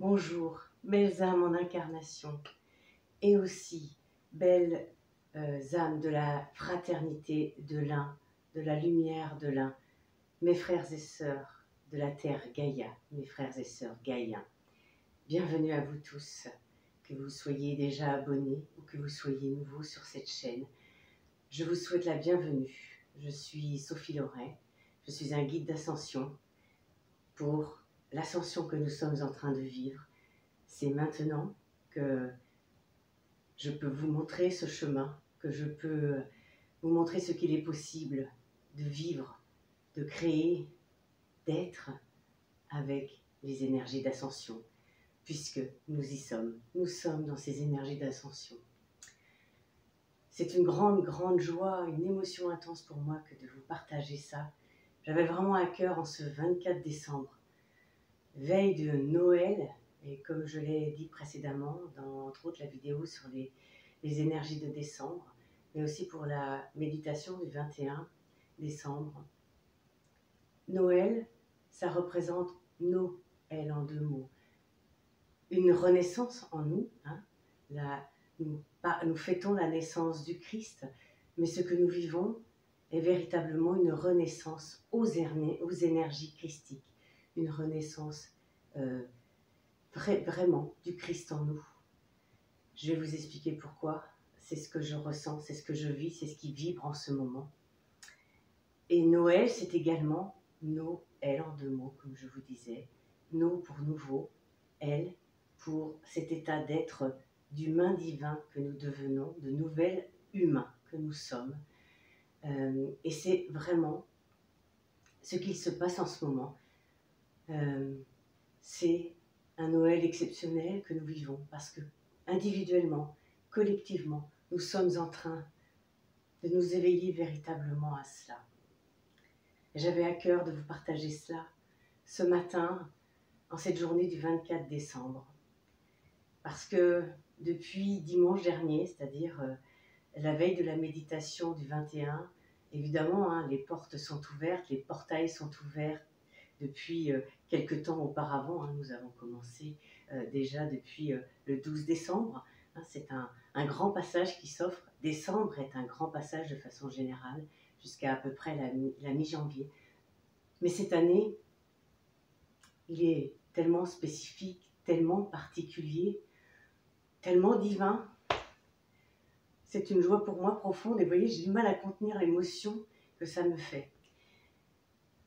Bonjour, belles âmes en incarnation, et aussi belles âmes de la fraternité de l'un, de la lumière de l'un, mes frères et sœurs de la terre Gaïa, mes frères et sœurs gaïens. Bienvenue à vous tous, que vous soyez déjà abonnés ou que vous soyez nouveaux sur cette chaîne. Je vous souhaite la bienvenue. Je suis Sophie Loret, je suis un guide d'ascension pour l'ascension que nous sommes en train de vivre. C'est maintenant que je peux vous montrer ce chemin, que je peux vous montrer ce qu'il est possible de vivre, de créer, d'être avec les énergies d'ascension, puisque nous y sommes. Nous sommes dans ces énergies d'ascension. C'est une grande, grande joie, une émotion intense pour moi que de vous partager ça. J'avais vraiment à cœur en ce 24 décembre, veille de Noël, et comme je l'ai dit précédemment, dans entre autres la vidéo sur les énergies de décembre, mais aussi pour la méditation du 21 décembre. Noël, ça représente Noël en deux mots. Une renaissance en nous, nous fêtons la naissance du Christ, mais ce que nous vivons est véritablement une renaissance aux énergies christiques, une renaissance vraiment du Christ en nous. Je vais vous expliquer pourquoi. C'est ce que je ressens, c'est ce que je vis, c'est ce qui vibre en ce moment. Et Noël, c'est également Noël en deux mots, comme je vous disais. No pour nouveau, elle pour cet état d'être d'humain divin que nous devenons, de nouvel humain que nous sommes. Et c'est vraiment ce qu'il se passe en ce moment. C'est un Noël exceptionnel que nous vivons parce que individuellement, collectivement, nous sommes en train de nous éveiller véritablement à cela. J'avais à cœur de vous partager cela ce matin, en cette journée du 24 décembre. Parce que depuis dimanche dernier, c'est-à-dire la veille de la méditation du 21, évidemment, les portes sont ouvertes, les portails sont ouverts depuis quelque temps auparavant. Nous avons commencé déjà depuis le 12 décembre. C'est un grand passage qui s'offre. Décembre est un grand passage de façon générale, jusqu'à peu près la mi-janvier. Mais cette année, il est tellement spécifique, tellement particulier, tellement divin. C'est une joie pour moi profonde et vous voyez, j'ai du mal à contenir l'émotion que ça me fait.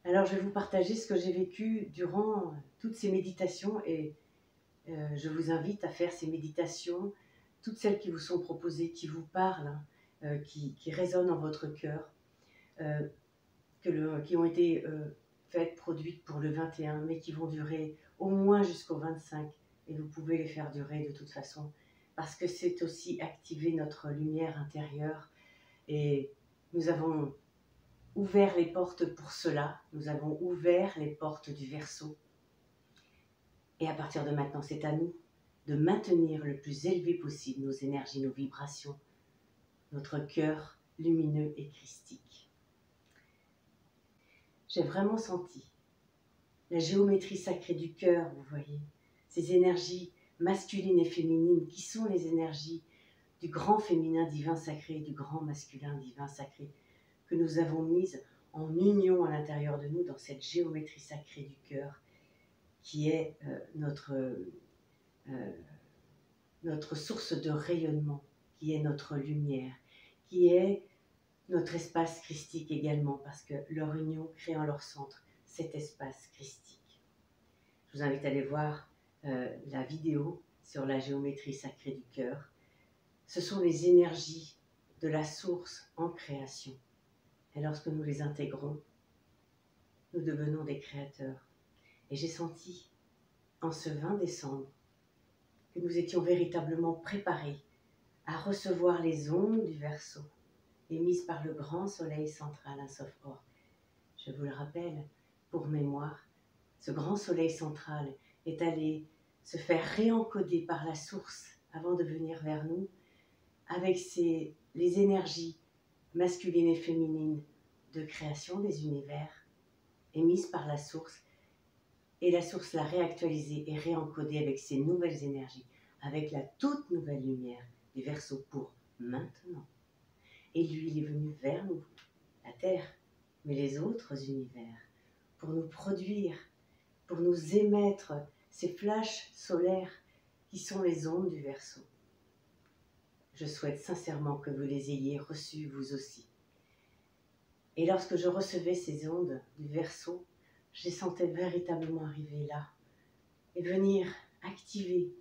Alors je vais vous partager ce que j'ai vécu durant toutes ces méditations et je vous invite à faire ces méditations, toutes celles qui vous sont proposées, qui vous parlent, qui résonnent en votre cœur, qui ont été faites, produites pour le 21, mais qui vont durer au moins jusqu'au 25 et vous pouvez les faire durer de toute façon parce que c'est aussi activer notre lumière intérieure et nous avons ouvert les portes pour cela, nous avons ouvert les portes du Verseau. Et à partir de maintenant, c'est à nous de maintenir le plus élevé possible nos énergies, nos vibrations, notre cœur lumineux et christique. J'ai vraiment senti la géométrie sacrée du cœur, vous voyez, ces énergies masculines et féminines qui sont les énergies du grand féminin divin sacré, du grand masculin divin sacré, que nous avons mises en union à l'intérieur de nous dans cette géométrie sacrée du cœur qui est notre source de rayonnement, qui est notre lumière, qui est notre espace christique également, parce que leur union crée en leur centre cet espace christique. Je vous invite à aller voir la vidéo sur la géométrie sacrée du cœur. Ce sont les énergies de la source en création. Et lorsque nous les intégrons, nous devenons des créateurs. Et j'ai senti, en ce 20 décembre, que nous étions véritablement préparés à recevoir les ondes du Verseau, émises par le grand soleil central à Sophor. Je vous le rappelle, pour mémoire, ce grand soleil central est allé se faire réencoder par la source avant de venir vers nous, avec les énergies masculines et féminines de création des univers, émises par la source, et la source l'a réactualisé et réencodé avec ses nouvelles énergies, avec la toute nouvelle lumière des Verseaux pour maintenant. Et lui, il est venu vers nous, la Terre, mais les autres univers, pour nous produire, pour nous émettre ces flashs solaires qui sont les ondes du Verseau. Je souhaite sincèrement que vous les ayez reçues vous aussi. Et lorsque je recevais ces ondes du Verseau, je les sentais véritablement arriver là et venir activer.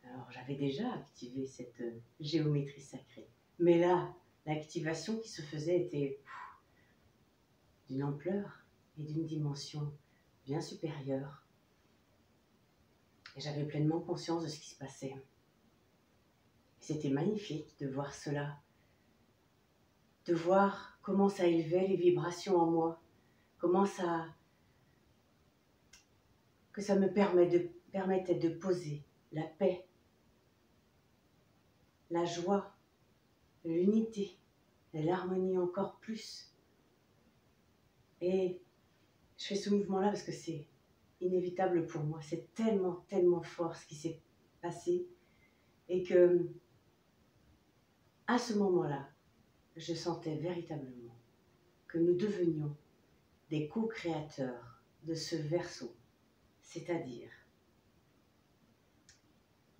Alors j'avais déjà activé cette géométrie sacrée, mais là, l'activation qui se faisait était d'une ampleur et d'une dimension bien supérieure. Et j'avais pleinement conscience de ce qui se passait. C'était magnifique de voir cela, de voir comment ça élevait les vibrations en moi, que ça me permettait de poser la paix, la joie, l'unité et l'harmonie encore plus. Et je fais ce mouvement-là parce que c'est inévitable pour moi. C'est tellement, tellement fort ce qui s'est passé. Et que, à ce moment-là, je sentais véritablement que nous devenions des co-créateurs de ce Verseau. C'est-à-dire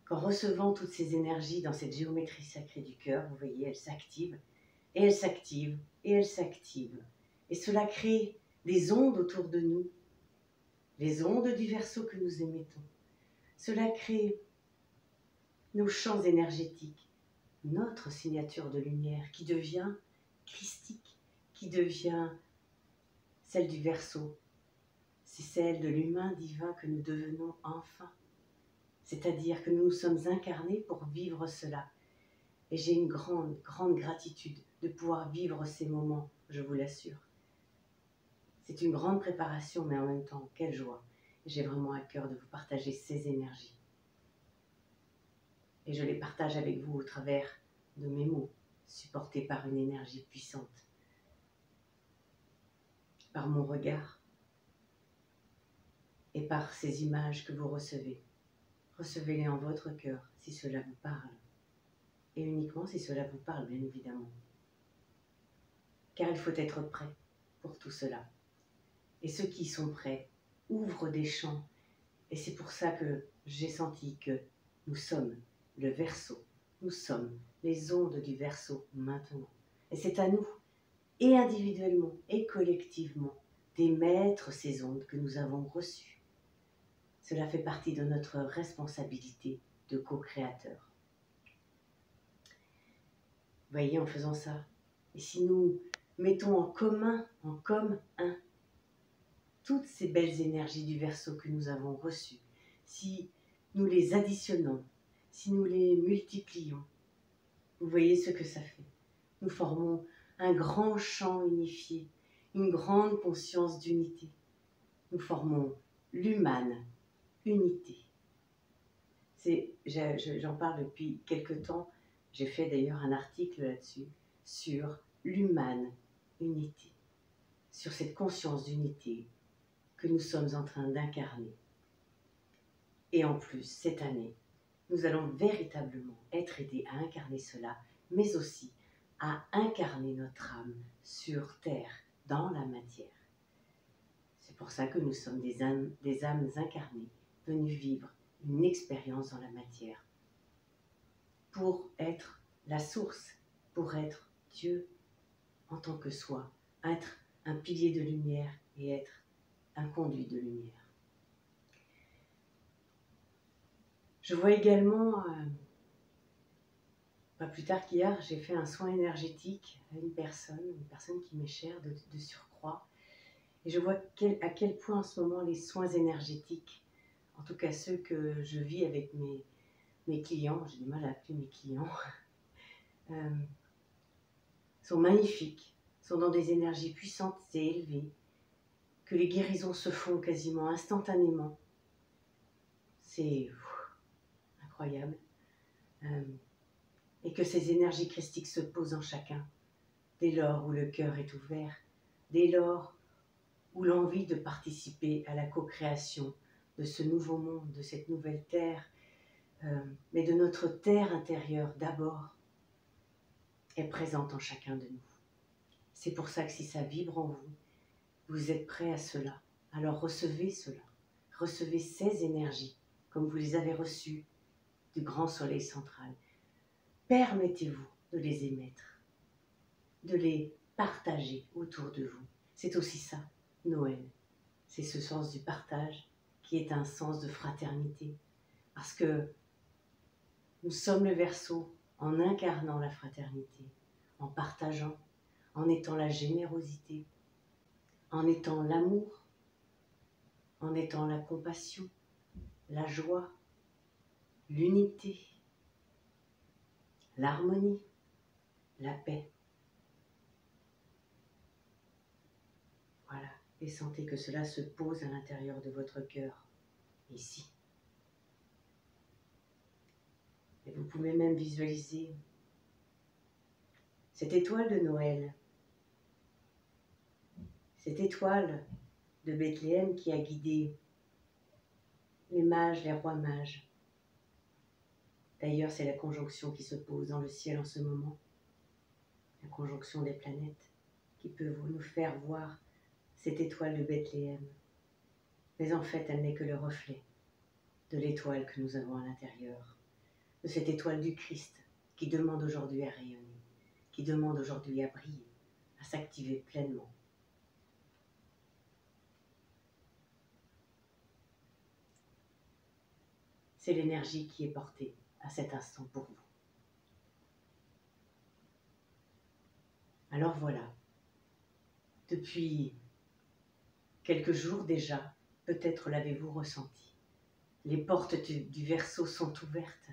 qu'en recevant toutes ces énergies dans cette géométrie sacrée du cœur, vous voyez, elles s'activent, et elles s'activent, et elles s'activent. Et cela crée des ondes autour de nous, les ondes du Verseau que nous émettons. Cela crée nos champs énergétiques, notre signature de lumière qui devient christique, qui devient celle du Verseau. C'est celle de l'humain divin que nous devenons enfin. C'est-à-dire que nous nous sommes incarnés pour vivre cela. Et j'ai une grande, grande gratitude de pouvoir vivre ces moments, je vous l'assure. C'est une grande préparation, mais en même temps, quelle joie. J'ai vraiment à cœur de vous partager ces énergies. Et je les partage avec vous au travers de mes mots, supportés par une énergie puissante, par mon regard et par ces images que vous recevez. Recevez-les en votre cœur si cela vous parle. Et uniquement si cela vous parle, bien évidemment. Car il faut être prêt pour tout cela. Et ceux qui sont prêts ouvrent des champs. Et c'est pour ça que j'ai senti que nous sommes le Verseau. Nous sommes les ondes du Verseau maintenant. Et c'est à nous, et individuellement et collectivement, d'émettre ces ondes que nous avons reçues. Cela fait partie de notre responsabilité de co-créateur. Voyez, en faisant ça, et si nous mettons en commun, en comme un, toutes ces belles énergies du Verseau que nous avons reçues, si nous les additionnons, si nous les multiplions, vous voyez ce que ça fait. Nous formons un grand champ unifié, une grande conscience d'unité. Nous formons l'humane unité. J'en parle depuis quelque temps. J'ai fait d'ailleurs un article là-dessus, sur l'humane unité, sur cette conscience d'unité que nous sommes en train d'incarner. Et en plus, cette année, nous allons véritablement être aidés à incarner cela, mais aussi à incarner notre âme sur Terre, dans la matière. C'est pour ça que nous sommes des âmes incarnées, venues vivre une expérience dans la matière, pour être la source, pour être Dieu en tant que soi, être un pilier de lumière et être un conduit de lumière. Je vois également, pas plus tard qu'hier, j'ai fait un soin énergétique à une personne qui m'est chère de surcroît. Et je vois à quel point en ce moment les soins énergétiques, en tout cas ceux que je vis avec mes clients, j'ai du mal à appeler mes clients, sont magnifiques, sont dans des énergies puissantes et élevées, que les guérisons se font quasiment instantanément. C'est incroyable. Et que ces énergies christiques se posent en chacun, dès lors où le cœur est ouvert, dès lors où l'envie de participer à la co-création de ce nouveau monde, de cette nouvelle terre, mais de notre terre intérieure d'abord, est présente en chacun de nous. C'est pour ça que si ça vibre en vous, vous êtes prêt à cela. Alors recevez cela, recevez ces énergies comme vous les avez reçues du grand soleil central. Permettez-vous de les émettre, de les partager autour de vous. C'est aussi ça, Noël. C'est ce sens du partage qui est un sens de fraternité. Parce que nous sommes le Verseau en incarnant la fraternité, en partageant, en étant la générosité, en étant l'amour, en étant la compassion, la joie, l'unité, l'harmonie, la paix. Voilà, et sentez que cela se pose à l'intérieur de votre cœur, ici. Et vous pouvez même visualiser cette étoile de Noël, cette étoile de Bethléem qui a guidé les mages, les rois mages. D'ailleurs, c'est la conjonction qui se pose dans le ciel en ce moment, la conjonction des planètes, qui peut nous faire voir cette étoile de Bethléem. Mais en fait, elle n'est que le reflet de l'étoile que nous avons à l'intérieur, de cette étoile du Christ qui demande aujourd'hui à rayonner, qui demande aujourd'hui à briller, à s'activer pleinement. C'est l'énergie qui est portée à cet instant pour vous. Alors voilà, depuis quelques jours déjà, peut-être l'avez-vous ressenti, les portes du Verseau sont ouvertes.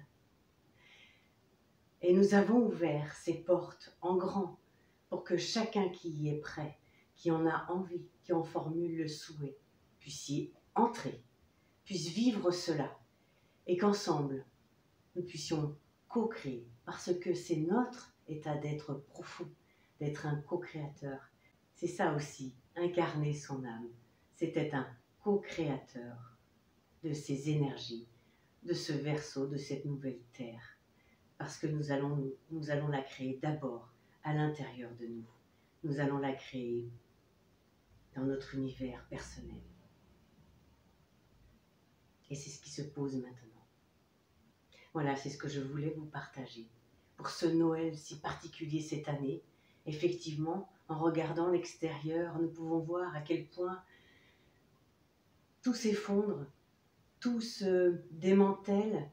Et nous avons ouvert ces portes en grand pour que chacun qui y est prêt, qui en a envie, qui en formule le souhait, puisse y entrer, puisse vivre cela, et qu'ensemble, nous puissions co-créer, parce que c'est notre état d'être profond, d'être un co-créateur. C'est ça aussi, incarner son âme. C'était un co-créateur de ces énergies, de ce Verseau, de cette nouvelle terre. Parce que nous allons la créer d'abord à l'intérieur de nous. Nous allons la créer dans notre univers personnel. Et c'est ce qui se pose maintenant. Voilà, c'est ce que je voulais vous partager. Pour ce Noël si particulier cette année, effectivement, en regardant l'extérieur, nous pouvons voir à quel point tout s'effondre, tout se démantèle.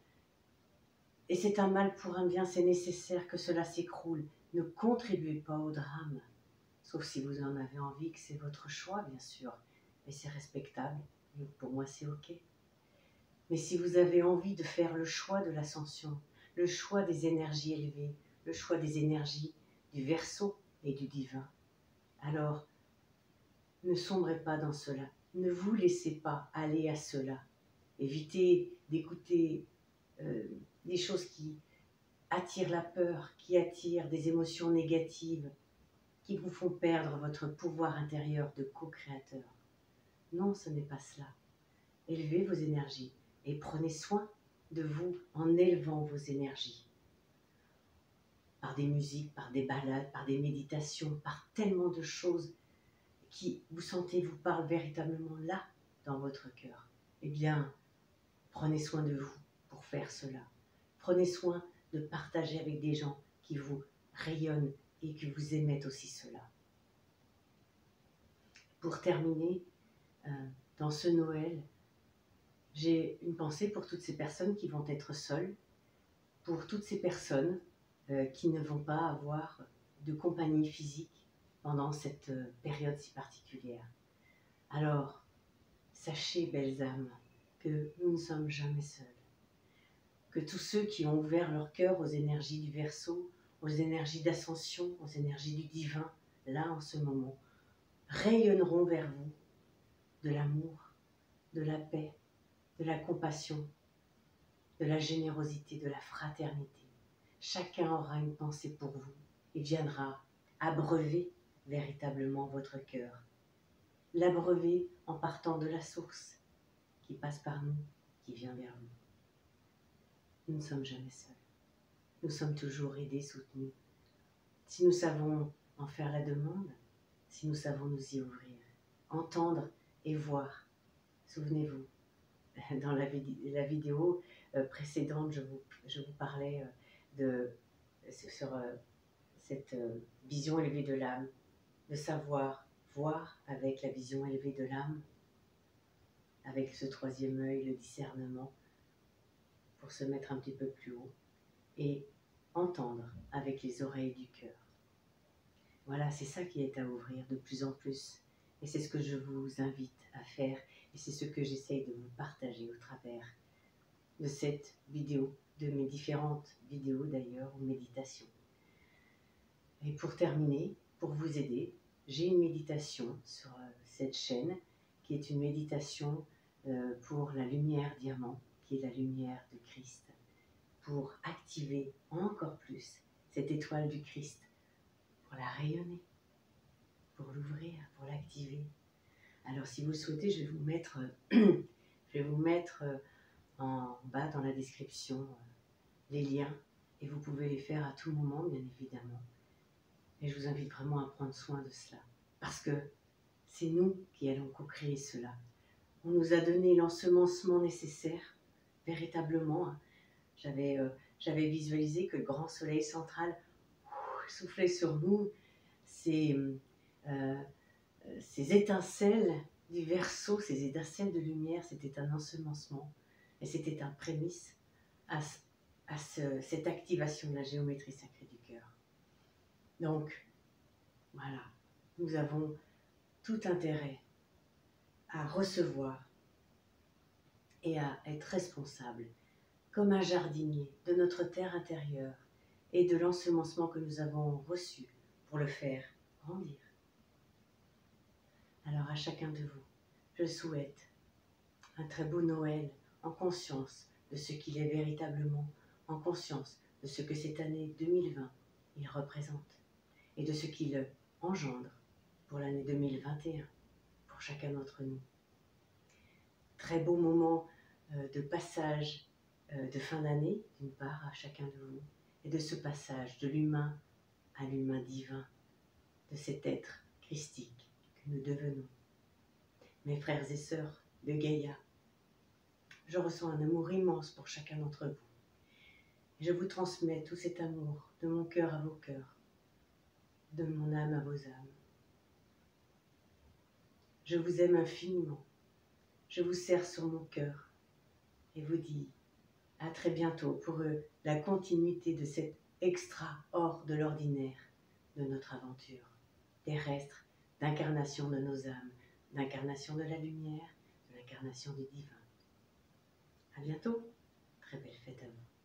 Et c'est un mal pour un bien, c'est nécessaire que cela s'écroule. Ne contribuez pas au drame, sauf si vous en avez envie, que c'est votre choix, bien sûr. Mais c'est respectable, et pour moi c'est ok. Mais si vous avez envie de faire le choix de l'ascension, le choix des énergies élevées, le choix des énergies du Verseau et du divin, alors ne sombrez pas dans cela. Ne vous laissez pas aller à cela. Évitez d'écouter des choses qui attirent la peur, qui attirent des émotions négatives, qui vous font perdre votre pouvoir intérieur de co-créateur. Non, ce n'est pas cela. Élevez vos énergies et prenez soin de vous en élevant vos énergies. Par des musiques, par des balades, par des méditations, par tellement de choses qui, vous sentez, vous parlent véritablement là, dans votre cœur. Eh bien, prenez soin de vous pour faire cela. Prenez soin de partager avec des gens qui vous rayonnent et qui vous émettent aussi cela. Pour terminer, dans ce Noël, j'ai une pensée pour toutes ces personnes qui vont être seules, pour toutes ces personnes qui ne vont pas avoir de compagnie physique pendant cette période si particulière. Alors, sachez, belles âmes, que nous ne sommes jamais seuls. Que tous ceux qui ont ouvert leur cœur aux énergies du Verseau, aux énergies d'ascension, aux énergies du divin, là en ce moment, rayonneront vers vous de l'amour, de la paix, de la compassion, de la générosité, de la fraternité. Chacun aura une pensée pour vous et viendra abreuver véritablement votre cœur. L'abreuver en partant de la source, qui passe par nous, qui vient vers nous. Nous ne sommes jamais seuls. Nous sommes toujours aidés, soutenus. Si nous savons en faire la demande, si nous savons nous y ouvrir, entendre et voir. Souvenez-vous, dans la vidéo précédente, je vous parlais sur cette vision élevée de l'âme, de savoir voir avec la vision élevée de l'âme, avec ce troisième œil, le discernement, pour se mettre un petit peu plus haut, et entendre avec les oreilles du cœur. Voilà, c'est ça qui est à ouvrir de plus en plus. Et c'est ce que je vous invite à faire. Et c'est ce que j'essaye de vous partager au travers de cette vidéo, de mes différentes vidéos d'ailleurs, ou méditations. Et pour terminer, pour vous aider, j'ai une méditation sur cette chaîne qui est une méditation pour la lumière diamant, qui est la lumière de Christ, pour activer encore plus cette étoile du Christ, pour la rayonner, pour l'ouvrir, pour l'activer. Alors si vous le souhaitez, je vais vous mettre en bas dans la description les liens, et vous pouvez les faire à tout moment, bien évidemment. Et je vous invite vraiment à prendre soin de cela, parce que c'est nous qui allons co-créer cela. On nous a donné l'ensemencement nécessaire, véritablement. J'avais visualisé que le grand soleil central soufflait sur nous ces étincelles du Verseau, ces étincelles de lumière. C'était un ensemencement et c'était un prémisse à cette activation de la géométrie sacrée du cœur. Donc, voilà, nous avons tout intérêt à recevoir et à être responsables, comme un jardinier, de notre terre intérieure et de l'ensemencement que nous avons reçu pour le faire grandir. Alors à chacun de vous, je souhaite un très beau Noël en conscience de ce qu'il est véritablement, en conscience de ce que cette année 2020 il représente et de ce qu'il engendre pour l'année 2021 pour chacun d'entre nous. Très beau moment de passage de fin d'année, d'une part, à chacun de vous, et de ce passage de l'humain à l'humain divin, de cet être christique que nous devenons. Mes frères et sœurs de Gaïa, je ressens un amour immense pour chacun d'entre vous. Et je vous transmets tout cet amour de mon cœur à vos cœurs, de mon âme à vos âmes. Je vous aime infiniment. Je vous serre sur mon cœur et vous dis à très bientôt pour la continuité de cet extra hors de l'ordinaire de notre aventure terrestre, d'incarnation de nos âmes, d'incarnation de la lumière, de l'incarnation du divin. À bientôt. Très belle fête à vous.